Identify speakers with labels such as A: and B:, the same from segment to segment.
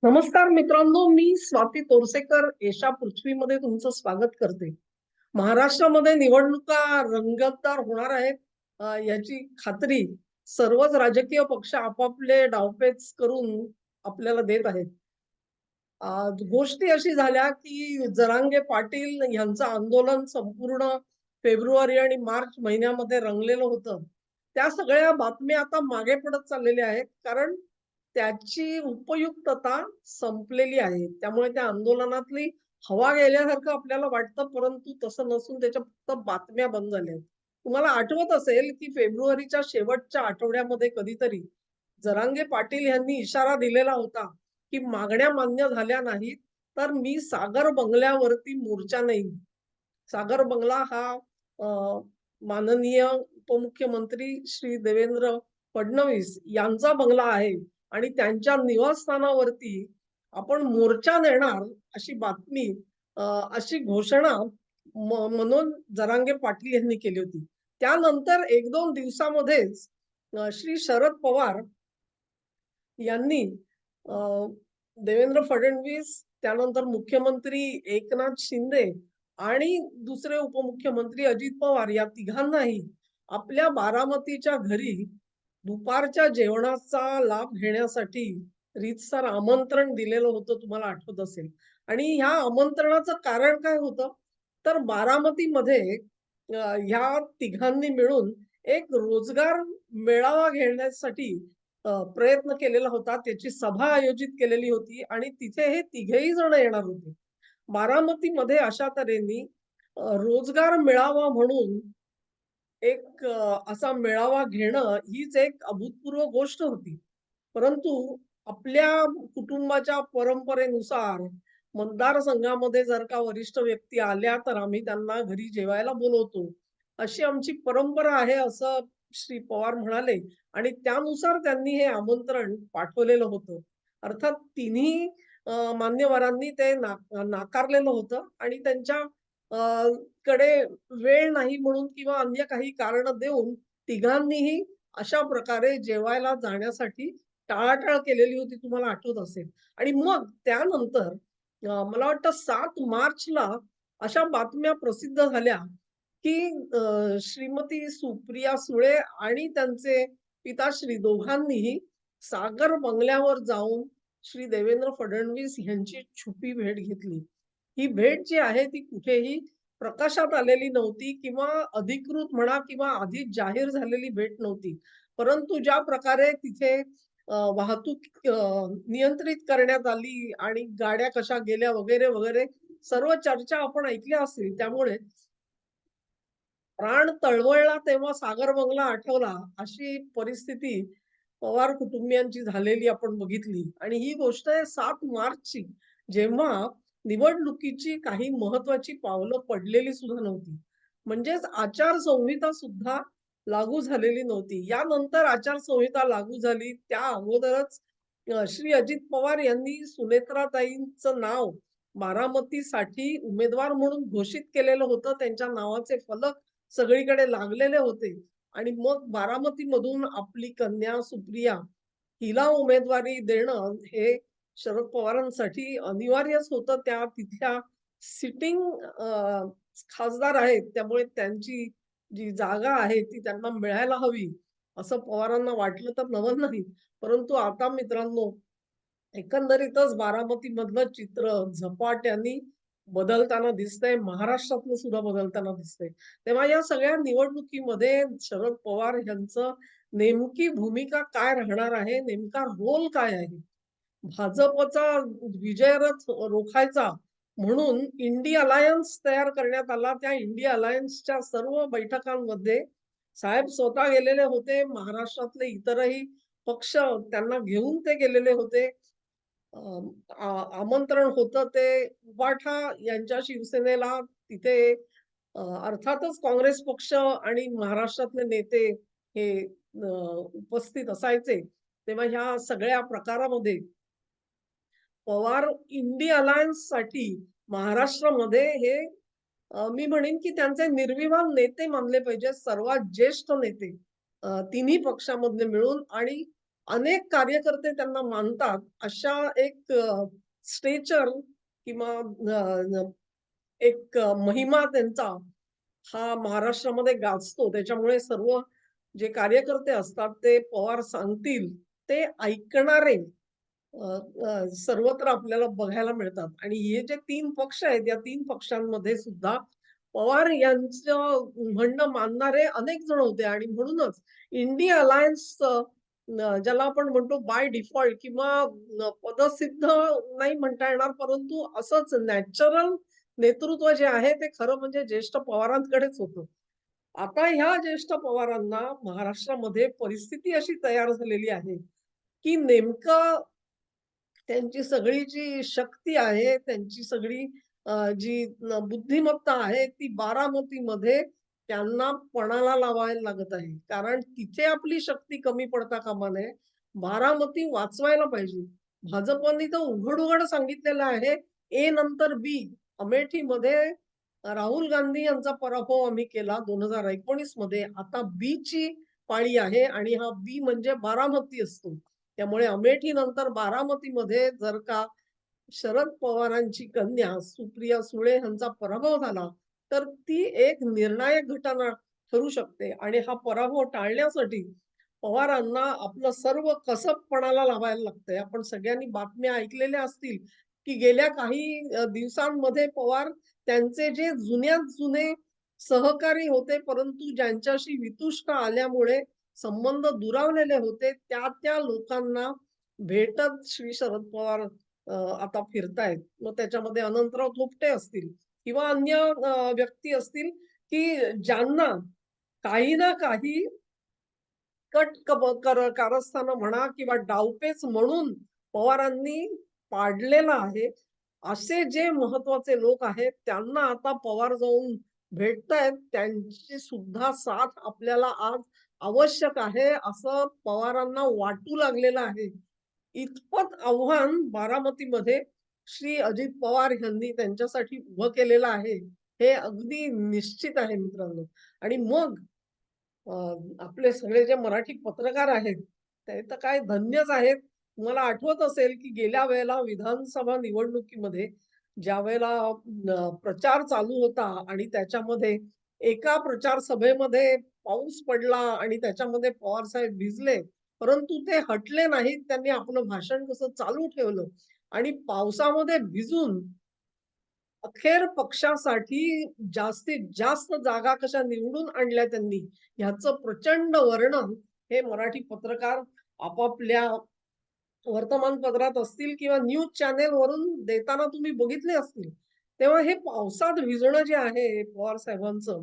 A: नमस्कार मित्रांनो, मी स्वाती तोरसेकर एशा पृथ्वीमध्ये तुमचं स्वागत करते. महाराष्ट्रामध्ये निवडणुका रंगतदार होणार आहेत याची खात्री सर्वच राजकीय पक्ष आपापले डावपेच करून आपल्याला देत आहेत. गोष्टी अशी झाल्या की जरांगे पाटील यांचं आंदोलन संपूर्ण फेब्रुवारी आणि मार्च महिन्यामध्ये रंगलेलं होतं. त्या सगळ्या बातम्या आता मागे पडत चाललेल्या आहेत, कारण त्याची उपयुक्तता संपलेली आहे. त्यामुळे त्या आंदोलनातली हवा गेल्यासारखं आपल्याला वाटतं, परंतु तसं नसून त्याच्या फक्त बातम्या बंद झाल्या आहेत. तुम्हाला आठवत असेल की फेब्रुवारीच्या शेवटच्या आठवड्यामध्ये कधीतरी जरांगे पाटील यांनी इशारा दिलेला होता की मागण्या मान्य झाल्या नाहीत तर मी सागर बंगल्यावरती मोर्चा नेईन. सागर बंगला हा माननीय उपमुख्यमंत्री श्री देवेंद्र फडणवीस यांचा बंगला आहे आणि त्यांच्या निवासस्थानावरती आपण मोर्चा नेणार अशी बातमी अशी घोषणा मनोज जरांगे पाटील यांनी केली होती. त्यानंतर 1-2 दिवसामध्येच श्री शरद पवार यांनी देवेंद्र फडणवीस, त्यानंतर मुख्यमंत्री एकनाथ शिंदे आणि दुसरे उपमुख्यमंत्री अजित पवार या तिघांनाही आपल्या बारामतीच्या घरी दुपारच्या जेवणाचा लाभ घेण्यासाठी रीतसर आमंत्रण दिलेलं होतं, तुम्हाला आठवत असेल. आणि ह्या आमंत्रणाचं कारण काय होतं? तर बारामतीमध्ये ह्या तिघांनी मिळून एक रोजगार मेळावा घेण्यासाठी प्रयत्न केलेला होता. त्याची सभा आयोजित केलेली होती आणि तिथे हे तिघेही जण येणार होते. बारामतीमध्ये अशा तऱ्हेने रोजगार मेळावा म्हणून एक असा मेळावा घेणं हीच एक अभूतपूर्व गोष्ट होती. परंतु आपल्या कुटुंबाच्या परंपरेनुसार मतदारसंघामध्ये जर का वरिष्ठ व्यक्ती आल्या तर आम्ही त्यांना घरी जेवायला बोलवतो. अशी आमची परंपरा आहे असं श्री पवार म्हणाले आणि त्यानुसार त्यांनी हे आमंत्रण पाठवलेलं होतं. अर्थात तिन्ही मान्यवरांनी ते नाकारलेलं होतं आणि त्यांच्या कडे वेळ नाही म्हणून किंवा अन्य काही कारण देऊन तिघांनीही अशा प्रकारे जेवायला जाण्यासाठी टाळाटाळ केलेली होती, तुम्हाला आठवत असेल. आणि मग त्यानंतर मला वाटतं 7 मार्चला अशा बातम्या प्रसिद्ध झाल्या की श्रीमती सुप्रिया सुळे आणि त्यांचे पिताश्री दोघांनीही सागर बंगल्यावर जाऊन श्री देवेंद्र फडणवीस यांची छुपी भेट घेतली. ही भेट जी आहे ती कुठेही प्रकाशात आलेली नव्हती किंवा अधिकृत म्हणा किंवा आधीच जाहीर झालेली भेट नव्हती. परंतु ज्या प्रकारे तिथे वाहतूक नियंत्रित करण्यात आली आणि गाड्या कशा गेल्या वगैरे वगैरे सर्व चर्चा आपण ऐकल्या असतील. त्यामुळे प्राण तळमळला तेव्हा सागर बंगला आठवला अशी परिस्थिती पवार कुटुंबियांची झालेली आपण बघितली. आणि ही गोष्ट आहे 7 मार्चची, जेव्हा निवडणुकीची काही महत्वाची पावलं पडलेली सुद्धा नव्हती. म्हणजेच आचारसंहिता सुद्धा लागू झालेली नव्हती. यानंतर आचारसंहिता लागू झाली. त्या अगोदरच श्री अजित पवार यांनी सुनेत्राताईंचं नाव बारामतीसाठी उमेदवार म्हणून घोषित केलेलं होतं. त्यांच्या नावाचे फलक सगळीकडे लागलेले होते आणि मग बारामतीमधून आपली कन्या सुप्रिया हिला उमेदवारी देणं हे शरद पवारांसाठी अनिवार्यच होतं. त्या तिथल्या सिटिंग खासदार आहेत, त्यामुळे त्यांची जी जागा आहे ती त्यांना मिळायला हवी असं पवारांना वाटलं तर नवल नाही. परंतु आता मित्रांनो, एकंदरीतच बारामतीमधलं चित्र झपाट्याने बदलताना दिसतंय. महाराष्ट्रातलं सुद्धा बदलताना दिसतंय. तेव्हा या सगळ्या निवडणुकीमध्ये शरद पवार यांचं नेमकी भूमिका काय राहणार आहे? नेमका रोल काय आहे? भाजपचा विजय रथ रोखायचा म्हणून इंडिया अलायन्स तयार करण्यात आला. त्या इंडिया अलायन्सच्या सर्व बैठकांमध्ये साहेब स्वतः गेलेले होते. महाराष्ट्रातले इतरही पक्ष त्यांना घेऊन ते गेलेले होते. आमंत्रण होतं ते उबाठा यांच्या शिवसेनेला तिथे अर्थातच काँग्रेस पक्ष आणि महाराष्ट्रातले नेते हे उपस्थित असायचे. तेव्हा ह्या सगळ्या प्रकारामध्ये पवार इंडिया अलायन्ससाठी महाराष्ट्रामध्ये हे मी म्हणेन की त्यांचे निर्विवाद नेते मानले पाहिजे. सर्वात ज्येष्ठ नेते तिन्ही पक्षामधले मिळून आणि अनेक कार्यकर्ते त्यांना मानतात. अशा एक स्टेचर किंवा एक महिमा त्यांचा हा महाराष्ट्रामध्ये गाजतो. त्याच्यामुळे सर्व जे कार्यकर्ते असतात ते पवार सांगतील ते ऐकणारे अ, सर्वत्र आपल्याला बघायला मिळतात. आणि हे जे 3 पक्ष आहेत, या 3 पक्षांमध्ये सुद्धा पवार यांचं म्हणणं मानणारे अनेक जण होते आणि म्हणूनच इंडिया अलायन्स ज्याला आपण म्हणतो बाय डिफॉल्ट किंवा पदसिद्ध नाही म्हणता येणार, परंतु असंच नॅचरल नेतृत्व जे आहे ते खरं म्हणजे ज्येष्ठ पवारांकडेच होतं. आता ह्या ज्येष्ठ पवारांना महाराष्ट्रामध्ये परिस्थिती अशी तयार झालेली आहे, की नेमकं त्यांची सगळी जी शक्ती आहे, त्यांची सगळी जी बुद्धिमत्ता आहे, ती बारामतीमध्ये त्यांना पणाला लावायला लागत आहे. कारण तिथे आपली शक्ती कमी पडता कामा नये. बारामती वाचवायला पाहिजे. भाजपने तर उघड-उघड सांगितलेलं आहे, ए नंतर बी. अमेठीमध्ये राहुल गांधी यांचा पराभव आम्ही केला 2019 मध्ये. आता बीची पाळी आहे आणि हा बी म्हणजे बारामती असतो. त्यामुळे अमेठी नंतर बारामतीमध्ये जर का शरद पवारांची कन्या सुप्रिया सुळे यांचा पराभव झाला, तर ती एक निर्णायक घटना ठरू शकते आणि हा पराभव टाळण्यासाठी पवारांना आपलं सर्व कसब पणाला लावायला लागतंय. आपण सगळ्यांनी बातम्या ऐकलेल्या असतील, की गेल्या काही दिवसांमध्ये पवार त्यांचे जे जुन्यात जुने सहकारी होते, परंतु ज्यांच्याशी वितुष्ट आल्यामुळे संबंध दुरावलेले होते, त्या लोकांना भेटत श्री शरद पवार आता फिरतायत. मग त्याच्यामध्ये अनंतराव थोपटे असतील किंवा अन्य व्यक्ती असतील, की ज्यांना काही ना काही कट कारस्थानं म्हणा किंवा डावपेच म्हणून पवारांनी पाडलेला आहे. असे जे महत्वाचे लोक आहेत, त्यांना आता पवार जाऊन भेटतायत. त्यांची सुद्धा साथ आपल्याला आज आवश्यक आहे, असं पवारांना वाटू लागलेलं आहे. इतपत आव्हान बारामतीमध्ये श्री अजित पवार यांनी त्यांच्यासाठी उभं केलेलं आहे. हे अगदी निश्चित आहे मित्रांनो. आणि मग अ, आपले सगळे जे मराठी पत्रकार आहेत, ते तर काय धन्यच आहेत. तुम्हाला आठवत असेल, की गेल्या वेळेला विधानसभा निवडणुकीमध्ये ज्यावेळेला प्रचार चालू होता आणि त्याच्यामध्ये एका प्रचार सभेमध्ये पाऊस पडला आणि त्याच्यामध्ये पवारसाहेब भिजले. परंतु ते हटले नाहीत. त्यांनी आपलं भाषण कसं चालू ठेवलं आणि पावसामध्ये भिजून अखेर पक्षासाठी जास्तीत जास्त जागा कशा निवडून आणल्या त्यांनी, ह्याचं प्रचंड वर्णन हे मराठी पत्रकार आपापल्या वर्तमानपत्रात असतील किंवा न्यूज चॅनेल वरून देताना तुम्ही बघितले असतील. तेव्हा हे पावसात भिजणं जे आहे पवार साहेबांचं,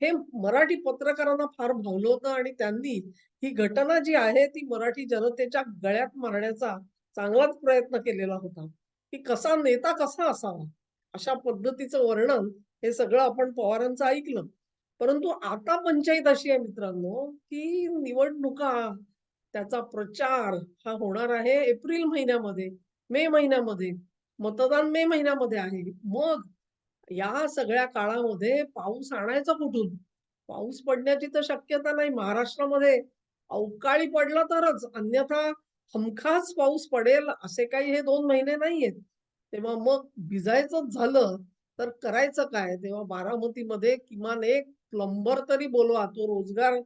A: हे मराठी पत्रकारांना फार भावलं होतं आणि त्यांनी ही घटना जी आहे ती मराठी जनतेच्या गळ्यात मारण्याचा चांगलाच प्रयत्न केलेला होता, की कसा नेता कसा असावा. अशा पद्धतीचं वर्णन हे सगळं आपण पवारांचं ऐकलं. परंतु आता पंचायत अशी आहे मित्रांनो, की निवडणुका, त्याचा प्रचार हा होणार आहे एप्रिल महिन्यामध्ये, मे महिन्यामध्ये. मतदान मे महिन्यामध्ये आहे. मग या सगळ्या काळामध्ये पाऊस आणायचा कुठून? पाऊस पडण्याची तर शक्यता नाही. महाराष्ट्रामध्ये अवकाळी पडला तरच, अन्यथा हमखास पाऊस पडेल असे काही हे 2 महिने नाहीयेत. तेव्हा मग भिजायचंच झालं, तर करायचं काय? तेव्हा बारामतीमध्ये किमान एक प्लंबर तरी बोलवा. तो रोजगार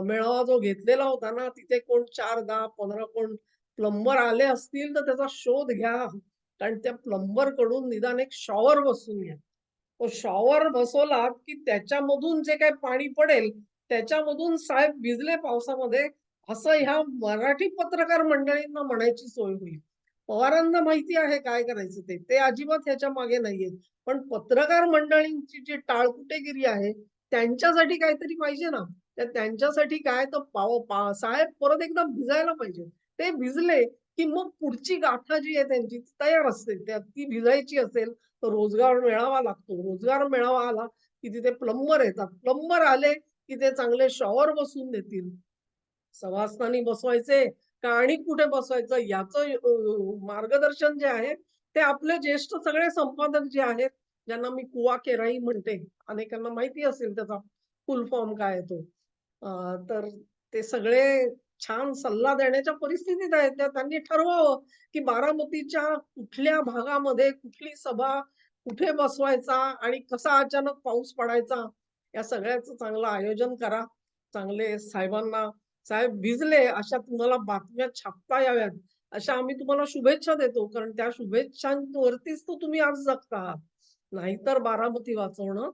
A: मेळावा जो घेतलेला होता ना, तिथे कोण 4, 10, 15 कोण प्लंबर आले असतील, तर त्याचा शोध घ्या. कारण त्या प्लंबरकडून निदान एक शॉवर बसवून घ्या. तो शॉवर बसवलात, की त्याच्यामधून जे काही पाणी पडेल, त्याच्यामधून साहेब भिजले पावसामध्ये, असं ह्या मराठी पत्रकार मंडळींना म्हणायची सोय होईल. पवारांना माहिती आहे काय करायचं ते. ते अजिबात ह्याच्या मागे नाहीयेत. पण पत्रकार मंडळींची जी टाळकुटेगिरी आहे, त्यांच्यासाठी काहीतरी पाहिजे ना. तर त्यांच्यासाठी काय तर साहेब परत एकदा भिजायला पाहिजे. ते भिजले, की मग पुढची गाथा जी आहे त्यांची ती तयार असते. त्यात ती भिजायची असेल, तर रोजगार मेळावा लागतो. रोजगार मेळावा आला, की तिथे प्लंबर येतात. प्लंबर आले, की ते चांगले शॉवर बसवून देतील. सभास्थानी बसवायचे का आणि कुठे बसवायचं याचं मार्गदर्शन जे आहे, ते आपले ज्येष्ठ सगळे संपादक जे आहेत, ज्यांना मी कुवा केराई म्हणते. अनेकांना माहिती असेल त्याचा फुल फॉर्म काय आहे तो. तर ते सगळे छान सल्ला देण्याच्या परिस्थितीत आहेत. त्यांनी ठरवावं, की बारामतीच्या कुठल्या भागामध्ये कुठली सभा कुठे बसवायचा आणि कसा अचानक पाऊस पडायचा, या सगळ्याचं चांगलं आयोजन करा. चांगले साहेबांना, साहेब भिजले अशा तुम्हाला बातम्या छापता याव्यात, अशा आम्ही तुम्हाला शुभेच्छा देतो. कारण त्या शुभेच्छांवरतीच तर तुम्ही आज जगता आहात. नाहीतर बारामती वाचवणं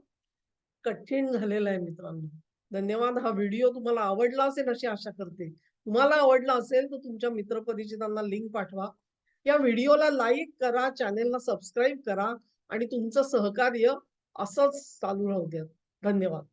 A: कठीण झालेलं आहे मित्रांनो. धन्यवाद. हा व्हिडिओ तुम्हाला आवडला असेल अशी आशा करते. तुम्हाला आवडला असेल तर तुमच्या मित्रपरिचितांना लिंक पाठवा. या व्हिडिओला लाईक करा, चॅनेलला सबस्क्राईब करा आणि तुमचं सहकार्य असंच चालू राहू द्या. धन्यवाद.